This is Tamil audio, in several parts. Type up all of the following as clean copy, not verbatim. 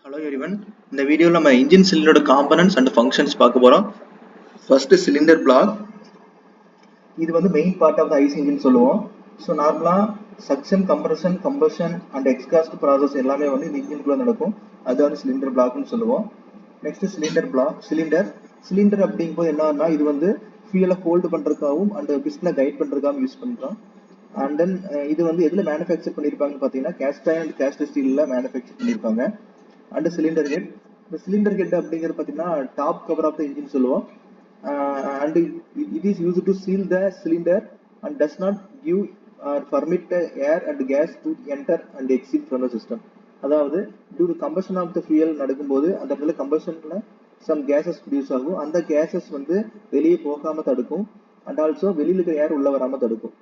Hello everyone. இந்த வீடியோல நம்ம engine cylinder components and functions பார்க்க போறோம். First cylinder block. இது வந்து main part of the ICE engine சொல்லுவோம். So நார்மலா suction, compression, combustion and exhaust process எல்லாமே வந்து இந்த engine குள்ள நடக்கும். அது வந்து cylinder block னு சொல்லுவோம். Next cylinder block, cylinder அப்படிங்கும்போது என்னன்னா இது வந்து fuel hold பண்றதுக்காகவும் and piston guide பண்றதுக்காகவும் யூஸ் பண்ணிக்கலாம். And then இது வந்து எதுல manufacture பண்ணிருப்பாங்கன்னு பாத்தீங்கன்னா cast iron and cast steelல manufacture பண்ணிருப்பாங்க. And cylinder head, the cylinder head அப்படிங்கிறது பார்த்தீங்கன்னா top cover of the engine சொல்லுவோம். And it is used to seal the cylinder and does not give or permit air and gas to enter and exit from the system. அதாவது due to combustion of the fuel நடக்கும்போது அந்த இடத்துல combustionல some gases produce ஆகும். அந்த gases வந்து வெளியே போகாம தடுக்கும் and also வெளியில இருக்க ஏர் உள்ள வராம தடுக்கும்.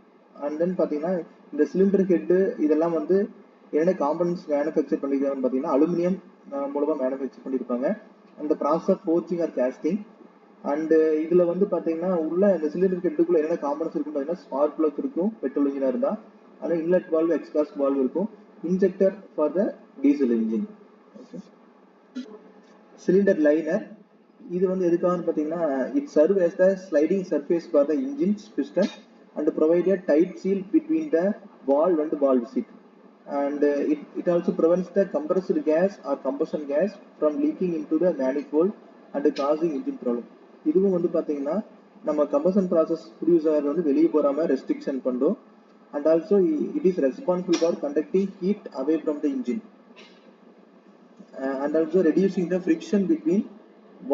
And then பார்த்தீங்கன்னா இந்த cylinder head இதெல்லாம் வந்து என்ன காம்பனன்ட்ஸ் மேனுஃபேக்சர் பண்ணிருக்காங்கன்னு பார்த்தீங்கன்னா அலுமினியம் மூலமா மேனுஃபேக்சர் பண்ணிருப்பாங்க. அந்த process forging or casting. And இதுல வந்து பாத்தீங்கன்னா உள்ள இந்த சிலிண்டர் ஹெட்டுக்குள்ள என்ன காம்பனன்ட்ஸ் இருக்கும் பார்த்தீங்கன்னா ஸ்பார்க் பிளக் இருக்கும் பெட்ரோல் இன்ஜினா இருந்தா, ஆனா இன்லெட் வால்வ் எக்ஸாஸ்ட் வால்வ் இருக்கும், injector for the diesel engine. Cylinder liner இது வந்து எதுக்காகன்னு பார்த்தீங்கன்னா it serve as the sliding surface for the engine's piston and provide a tight seal between the valve and valve seat. And it also prevents the compressed gas or combustion gas from leaking into the manifold and causing engine problem. இதுவும் வந்து பாத்தீங்கன்னா நம்ம combustion process produce ஆகிறது வந்து வெளியே போறாம restriction பண்றோம். And also it is responsible for conducting heat away from the engine and also reducing the friction between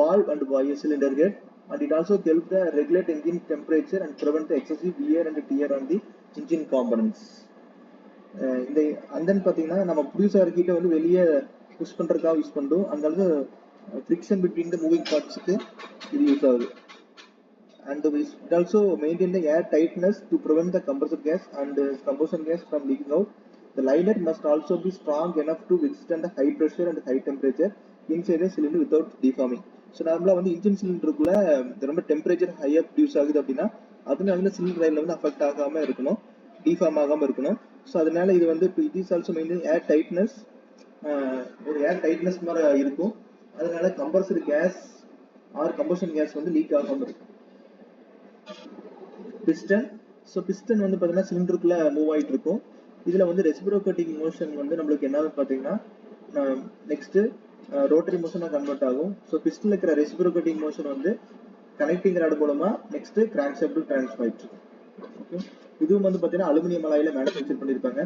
valve and cylinder head, and it also helps the regulate engine temperature and prevent the excessive wear and tear on the engine components. இந்த அந்தன் பார்த்தீங்கன்னா நம்ம ப்ரொடியூசர் கிட்ட வந்து வெளியே புஷ் பண்றதுக்காக யூஸ் பண்றோம். அந்த ஃப்ரிக்ஷன் பிட்வீன் த மூவிங் பார்ட்ஸ்க்கு இது யூஸ் ஆகுது. And it also maintain the air tightness to prevent the compressor gas and combustion gas from leaking out. The liner must also be strong enough to withstand the high pressure and high temperature inside the cylinder without deforming. So நார்மலா வந்து இன்ஜின் சிலிண்டருக்குள்ள ரொம்ப டெம்பரேச்சர் ஹையா ப்ரொடியூஸ் ஆகுது அப்படின்னா அதனால சிலிண்டர் லைன்ல வந்து அஃபெக்ட் ஆகாம இருக்கணும், டிஃபார்ம் ஆகாம இருக்கணும். ஸோ அதனால இது வந்து it is also maintain air tightness, ஒரு ஏர் டைட்னஸ் மாதிரி இருக்கும். அதனால compressor gas or combustion gas வந்து லீக் ஆகாம இருக்கும். பிஸ்டன், ஸோ பிஸ்டன் வந்து பார்த்தீங்கன்னா சிலிண்டருக்குள்ள மூவ் ஆகிட்டு இருக்கும். இதுல வந்து ரெசிப்ரோகேட்டிங் மோஷன் வந்து நம்மளுக்கு என்னன்னு பார்த்தீங்கன்னா நெக்ஸ்ட் ரோட்டரி மோஷனாக கன்வெர்ட் ஆகும். ஸோ பிஸ்டன்ல இருக்கிற ரெசிப்ரோகேட்டிங் மோஷன் வந்து கனெக்டிங் ராட் மூலமா நெக்ஸ்ட் கிராங்க் ஷாஃப்ட் ட்ரான்ஸ்ஃபர் ஆயிட்டு இருக்கும். ஓகே, இதுவும் வந்து பார்த்தீங்கன்னா அலுமினியம் அலாயில மேனுஃபேக்சர் பண்ணியிருப்பாங்க.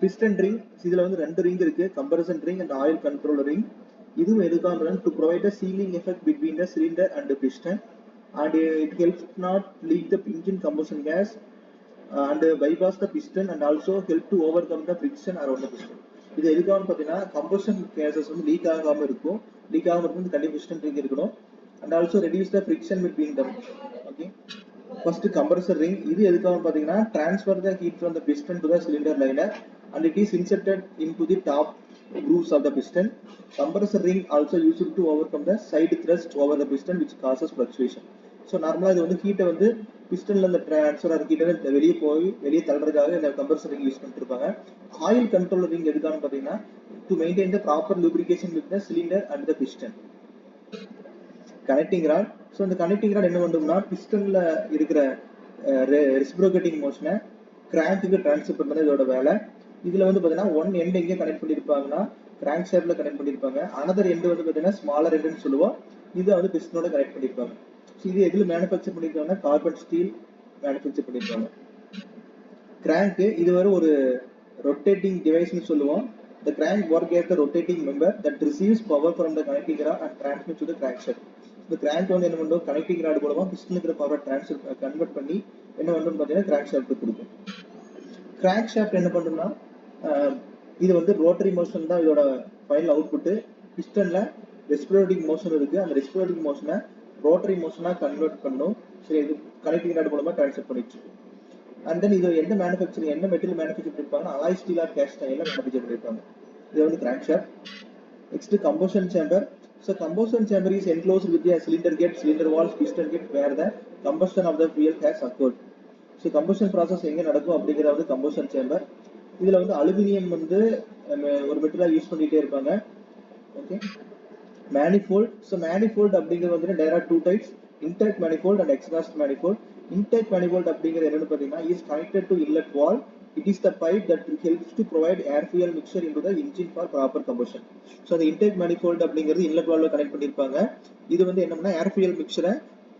பிஸ்டன் ரிங், இதுல வந்து 2 ரிங் இருக்கு, compression ring and oil control ring. இதுவும் எதுக்காக to provide a sealing effect between the cylinder and the piston, and it helps not leak the engine combustion gas and bypass the piston and also help to overcome the friction around the piston. இது எதுக்காக பார்த்தீங்கன்னா கம்பஷன் கேசஸ் வந்து லீக் ஆகாம இருக்கும். லீக் ஆகாம இருக்கும் கண்டிப்பா பிஸ்டன் ரிங் இருக்கணும். and also reduce the friction between them. Okay, first compressor ring, இது எதுக்காக பார்த்தீங்கன்னா transfer the heat from the piston to the cylinder liner and it is inserted into the top grooves of the piston. Compressor ring also used to overcome the side thrust over the piston which causes fluctuation. So நார்மலாக இது வந்து ஹீட்டை வந்து பிஸ்டன்ல இந்த டிரான்ஸ்ஃபர் ஆகிற ஹீட்டை வெளியே தள்ளுறதுக்காக இந்த கம்ப்ரஸர் ரிங் யூஸ் பண்ணிட்டு இருப்பாங்க. ஆயில் கண்ட்ரோல் ரிங் எதுக்கான்னு பார்த்தீங்கன்னா to maintain the proper lubrication with the cylinder and the piston. Connecting rod, so இந்த கனெக்டிங் ராட் என்ன பண்ணும்னா பிஸ்டன்ல இருக்கிற ரெசிப்ரோகேட்டிங் மோஷனை கிராங்க்கு டிரான்ஸ்ஃபர் பண்ணுறது இதோட வேலை. இதுல வந்து பார்த்தீங்கன்னா ஒன் எண்ட் எங்கே கனெக்ட் பண்ணியிருப்பாங்கன்னா கிராங்க் ஷாஃப்ட்ல கனெக்ட் பண்ணியிருப்பாங்க. அனதர் எண்ட் வந்து பார்த்தீங்கன்னா ஸ்மாலர் எண்டுன்னு சொல்லுவோம், இதை வந்து பிஸ்டனோட கனெக்ட் பண்ணியிருப்பாங்க. இது எதுல மேனுஃபேக்சர் பண்ணிருக்காங்க, கார்பன் ஸ்டீல் மேனுஃபேக்சர் பண்ணிருக்காங்க. கிராங்க் இது ஒரு ரொட்டேட்டிங் டிவைஸ்னு சொல்லுவோம். The crank work as the rotating member that receives power from the connecting rod and transmits to the crankshaft. இந்த crank வந்து என்ன பண்ணும், கனெக்டிங் ராட் மூலமா பிஸ்டன் இருக்கிற பவர் ட்ரான்ஸ்ஃபர் கன்வெர்ட் பண்ணி என்ன பண்ணும் பார்த்தீங்கன்னா கிராங்க் ஷாஃப்ட் கொடுக்கும். கிராங்க் ஷாஃப்ட் என்ன பண்ணும்னா இது வந்து ரோட்டரி மோஷன் தான் இதோட ஃபைனல் அவுட்புட். பிஸ்டன்ல ரெஸ்பிரேட்டிங் மோஷன் இருக்கு, அந்த ரெஸ்பிரேட்டிங் மோஷனை ரோட்டரி மோஷனா கன்வெர்ட் பண்ணும். சரி, இது கனெக்டிங் ராட் மூலமா ட்ரான்ஸ்ஃபர் பண்ணிட்டு இருக்கு. அண்ட் தென் இது என்ன மேனுஃபேக்சரிங், என்ன மெட்டீரியல் மேனுஃபேக்சர் பண்ணிருப்பாங்க, அலாய் ஸ்டீல் ஆர் கேஸ்ட் அயர்ன்ல மேனுஃபேக்சர் பண்ணிருப்பாங்க. இது வந்து crank shaft. Next combustion chamber. So combustion chamber is enclosed with a cylinder gate, cylinder walls, piston gate where the combustion of the fuel has occurred. So combustion process எங்க நடக்கும் அப்படிங்கிறது வந்து கம்பஷன் சேம்பர். இதுல வந்து அலுமினியம் வந்து ஒரு மெட்டீரியல் யூஸ் பண்ணிட்டே இருப்பாங்க. ஓகே. manifold, so manifold அப்படிங்கிறது வந்து there are two types, intake manifold and exhaust manifold. Intake manifold அப்படிங்கிறது என்னன்னு பார்த்தீங்கன்னா is connected to inlet valve. It is the pipe that helps to provide air fuel mixture into the engine for proper combustion. So the intake manifold அப்படிங்கிறது inlet valve கனெக்ட் பண்ணிருப்பாங்க. இது வந்து என்னன்னா air fuel mixture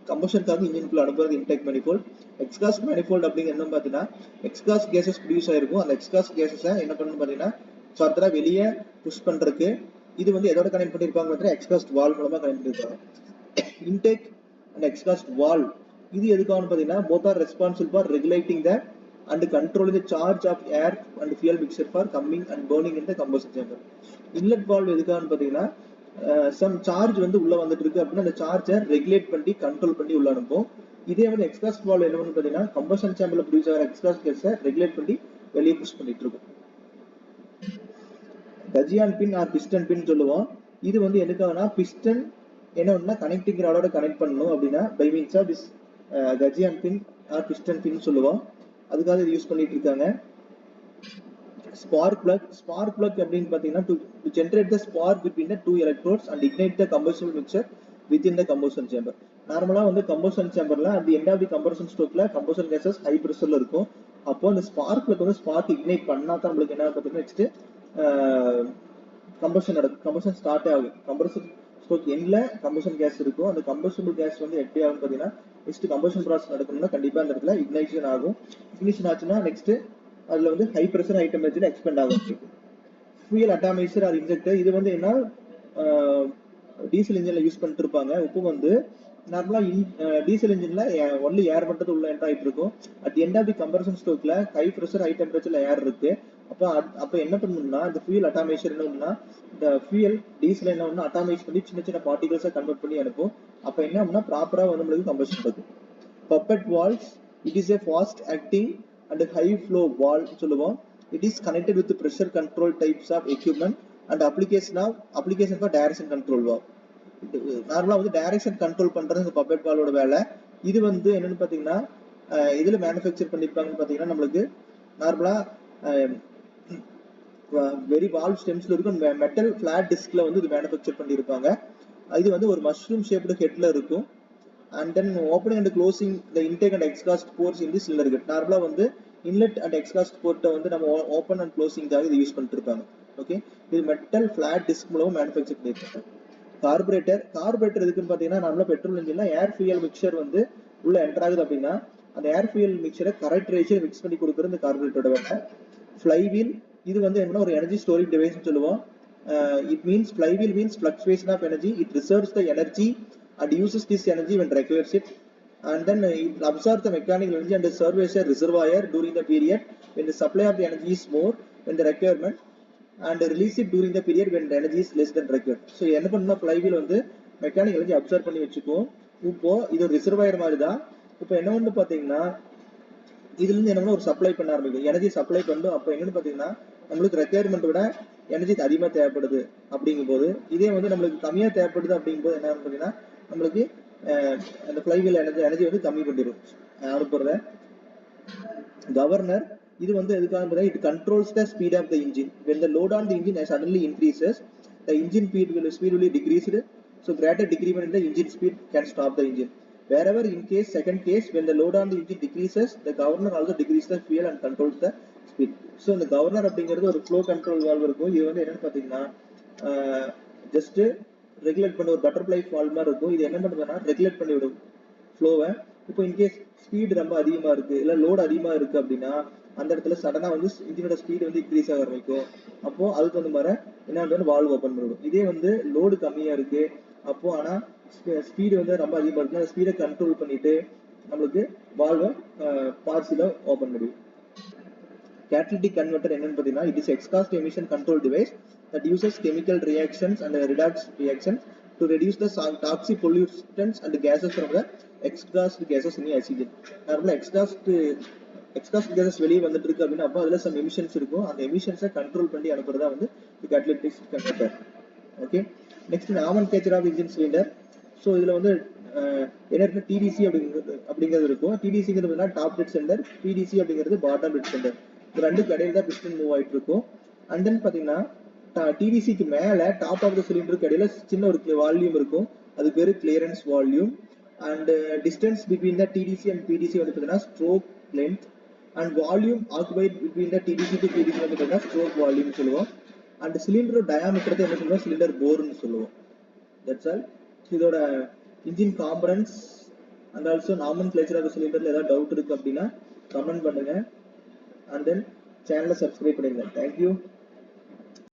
கம்பஷனுக்காக இன்ஜினுக்குள்ள அனுப்புறது இன்டேக் manifold. எக்ஸ்காஸ்ட் manifold அப்படிங்கிறது என்ன பார்த்தீங்கன்னா எக்ஸ்காஸ்ட் கேசஸ் ப்ரொடியூஸ் ஆயிருக்கும். அந்த எக்ஸ்காஸ்ட் கேசஸை என்ன பண்ணணும் பார்த்தீங்கன்னா ஃபர்தரா வெளியே புஷ் பண்றதுக்கு இது வந்து எதோட கனெக்ட் பண்ணிருப்பாங்க பார்த்தீங்கன்னா எக்ஸ்காஸ்ட் வால்வ் மூலமா கனெக்ட் பண்ணிருப்பாங்க. இன்டேக் அண்ட் எக்ஸ்காஸ்ட் வால்வ் இது எதுக்காகனு பார்த்தீங்கன்னா both are responsible for regulating the and controlling the charge of air and fuel mixture for coming and burning in the combustion chamber. inlet valve எதுக்காகனு பார்த்தீங்கன்னா some charge வந்து உள்ள வந்துட்டு இருக்கு அப்படின்னா அந்த சார்ஜை ரெகுலேட் பண்ணி கண்ட்ரோல் பண்ணி உள்ள அனுப்பும். இதே வந்து எக்ஸ்காஸ்ட் வால்வ் என்ன பண்ணு பார்த்தீங்கன்னா கம்பஷன் சேம்பர்ல ப்ரொடியூஸ் ஆகிற எக்ஸ்காஸ்ட் கேஸை ரெகுலேட் பண்ணி வெளியே புஷ் பண்ணிட்டு இருக்கும். கஜியான் பின் ஆர் பிஸ்டன் பின் சொல்லுவோம். இது வந்து எதுக்காகனா பிஸ்டன் என்ன கனெக்டிங் ராடோட கனெக்ட் பண்ணணும் அப்படின்னா by means of this gudgeon pin or piston pin சொல்லுவோம். அதுக்காக இது யூஸ் பண்ணிட்டு இருக்காங்க. spark plug அப்படின்னு பார்த்தீங்கன்னா to generate the spark between the two electrodes and ignite the combustible mixture within the combustion chamber. நார்மலா வந்து combustion chamberல at the end of the combustion strokeல combustion gases high pressureல இருக்கும். அப்போ அந்த spark plug வந்து spark ignite பண்ணா தான் உங்களுக்கு என்ன பார்த்தீங்கன்னா நெக்ஸ்ட் கம்பஷன் நடக்கும். கம்பஷன் ஸ்டார்ட் ஆகும். கம்பஷன் ஸ்ட்ரோக் எண்ட்ல கம்பஷன் கேஸ் இருக்கும். அந்த கம்பஷனபிள் கேஸ் வந்து எப்படி ஆகும் பார்த்தீங்கன்னா நெக்ஸ்ட் கம்பஷன் ப்ராசஸ் நடக்கணும்னா கண்டிப்பா அந்த இடத்துல இக்னைஷன் ஆகும். இக்னிஷன் ஆச்சுன்னா நெக்ஸ்ட் அதுல வந்து ஹை பிரஷர் ஹை டெம்பரேச்சர்ல எக்ஸ்பெண்ட் ஆகும். ஃபியூயல் அட்டாமைசர் ஆர் இன்ஜெக்டர் இது வந்து என்ன டீசல் இன்ஜின்ல யூஸ் பண்ணிட்டு இருப்பாங்க. இப்போ வந்து நார்மலா டீசல் இன்ஜின்ல ஒன்லி ஏர் மட்டும் உள்ள என்டர் ஆயிட்டு இருக்கும். At end of the compression ஸ்ட்ரோக்ல ஹை பிரஷர் ஹை டெம்பரேச்சர்ல ஏர் இருக்கு. அப்ப என்ன பண்ணணும்னா இந்த ஃபியூயல் அட்டாமைசர் என்ன பண்ணா இந்த ஃபியூயல் டீசல் என்ன பண்ணா அட்டாமைஸ் பண்ணி சின்ன சின்ன பார்ட்டிகல்ஸா கன்வெர்ட் பண்ணி அனுப்பும். அப்ப என்ன பண்ணா ப்ராப்பரா வந்து நம்மளுக்கு கம்பஷன் நடக்கும். Puppet valves it is a fast acting and high flow valve சொல்லுவோம். It is connected with the pressure control types of equipment and application for direction control valve. நார்மலா வந்து டைரக்ஷன் கண்ட்ரோல் பண்றது இந்த பப்பெட் வால்வோட வேலை. இது வந்து என்னன்னு பாத்தீங்கன்னா இதுல மேனுஃபேக்சர் பண்ணிருப்பாங்கன்னு பாத்தீங்கன்னா நம்மளுக்கு நார்மலா வெரி வால்வ் ஸ்டெம்ஸ்ல இருக்கும் மெட்டல் பிளாட் டிஸ்க்ல வந்து இது மேனுஃபேக்சர் பண்ணிருப்பாங்க. இது வந்து ஒரு மஷ்ரூம் ஷேப்டு ஹெட்ல இருக்கும். and then opening and closing the intake and exhaust ports in the cylinder head. நார்மலா வந்து inlet and exhaust port வந்து நம்ம ஓபன் அண்ட் க்ளோசிங்காக இது யூஸ் பண்ணிட்டு இருப்பாங்க. ஓகே, இது மெட்டல் ஃபிளாட் டிஸ்க் மூலமா மேனுஃபேக்சர் பண்ணிருப்பாங்க. கார்பரேட்டர் எதுக்குன்னு பாத்தீங்கன்னா நார்மலா பெட்ரோல் இன்ஜின்ல ஏர் ஃபியூயல் மிக்சர் வந்து உள்ள என்டர் ஆகுது அப்படின்னா அந்த ஏர் ஃபியூயல் மிக்சரை கரெக்ட் ரேஷியோ மிக்ஸ் பண்ணி கொடுக்குறது இந்த கார்பரேட்டரோட வேலை. ஃப்ளைவீல் இது வந்து என்ன ஒரு எனர்ஜி ஸ்டோரேஜ் டிவைஸ் சொல்லுவோம். It means flywheel means fluctuation of energy. It reserves the energy and uses this energy when requires it, and then it absorbs the mechanical energy and serves a reservoir during the period when the supply of the energy is more than the requirement and release it during the period when the energy is less than required. So என்ன பண்ணா flywheel வந்து மெக்கானிக்கல் எனர்ஜி அப்சர்வ் பண்ணி வச்சுக்கும். இப்போ இது ஒரு ரிசர்வாயர் மாதிரி தான். இப்போ என்ன வந்து பாத்தீங்கன்னா இதுல இருந்து என்ன ஒரு சப்ளை பண்ண ஆரம்பிக்கும், எனர்ஜி சப்ளை பண்ணும். அப்போ என்னன்னு பாத்தீங்கன்னா நம்மளுக்கு ரெக்யர்மெண்ட் விட எனர்ஜி அதிகமா தேவைப்படுது அப்படிங்கும் போது, இதே வந்து நம்மளுக்கு கம்மியா தேவைப்படுது அப்படிங்கும் போது என்ன பாத்தீங்கன்னா நம்மளுக்கு அந்த ஃப்ளைவீல் எனர்ஜி வந்து கம்மி பண்ணிடும் அனுப்புறத. கவர்னர் இது வந்து எதுக்காக it controls the speed of the engine. when the load on the engine suddenly increases the engine speed will decrease. So greater decrement in the engine speed can stop the engine. Wherever in case second case when the load on the engine decreases the governor also decreases the fuel and controls the speed. So இந்த கவர்னர் அப்படிங்கிறது ஒரு ஃப்ளோ கண்ட்ரோல் வால்வ் இருக்கும். இது வந்து என்னன்னு பாத்தீங்கன்னா ஜஸ்ட் ரெகுலேட் பண்ண ஒரு பட்டர்ஃப்ளை வால்வ் மாதிரி இருக்கும். இது என்ன பண்ணுதுன்னா ரெகுலேட் பண்ணி விடும் ஃப்ளோவை. இப்போ இன்கேஸ் ஸ்பீடு ரொம்ப அதிகமா இருக்கு இல்ல லோடு அதிகமா இருக்கு அப்படின்னா அந்த இடத்துல சடனா வந்து இன்ஜினோட ஸ்பீடு வந்து இன்க்ரீஸ் ஆக ஆரம்பிக்கும். அப்போ அதுக்கு வந்து மாதிரி என்ன வால்வ் ஓபன் பண்ணிடும். இதே வந்து லோடு கம்மியா இருக்கு அப்போ ஆனா ஸ்பீடு வந்து ரொம்ப அதிகமா இருக்கு, அந்த ஸ்பீடை கண்ட்ரோல் பண்ணிட்டு நம்மளுக்கு வால்வை பார்சிலா ஓபன் முடியும். Catalytic converter என்னன்னு பாத்தீங்கன்னா it is exhaust emission control device that uses chemical reactions and redox reactions to reduce the toxic pollutants and gases from the exhaust gases in the engine. நார்மலா exhaust gases வெளியே வந்துட்டு இருக்கு அப்படின்னா அப்போ அதுல some emissions இருக்கும். அந்த emissions கண்ட்ரோல் பண்ணி அனுப்புறதா வந்து catalytic converter. Okay, next nomenclature of engine cylinder. So இதுல வந்து என்ன இருக்கு TDC அப்படிங்கிறது இருக்கும். TDCங்கிறது டாப் டெட் சென்டர், PDC அப்படிங்கிறது பாட்டம் டெட் சென்டர். இது ரெண்டு கடையில் தான் பிஸ்டன் மூவ் ஆயிட்டு இருக்கும். அண்ட் தென் பாத்தீங்கன்னா டிடிசிக்கு மேல டாப் ஆஃப் த சிலிண்டருக்கு இடையில சின்ன ஒரு வால்யூம் இருக்கும், அது பேரு clearance volume. And distance between the TDC and BDC வந்து பார்த்தீங்கன்னா stroke length. And volume occupied between the TDC to BDC வந்து பார்த்தீங்கன்னா ஸ்ட்ரோக் வால்யூம் சொல்லுவோம். அண்ட் சிலிண்டர் டயாமீட்டர் என்ன சொல்லுவோம், சிலிண்டர் போர்னு சொல்லுவோம். That's all. இதோட engine components and also nomenclature of சிலிண்டர்ல ஏதாவது டவுட் இருக்கு அப்படின்னா கமெண்ட் பண்ணுங்க. அண்ட் தென் சேனலை சப்ஸ்கிரைப் பண்ணிடுங்க. தேங்க்யூ.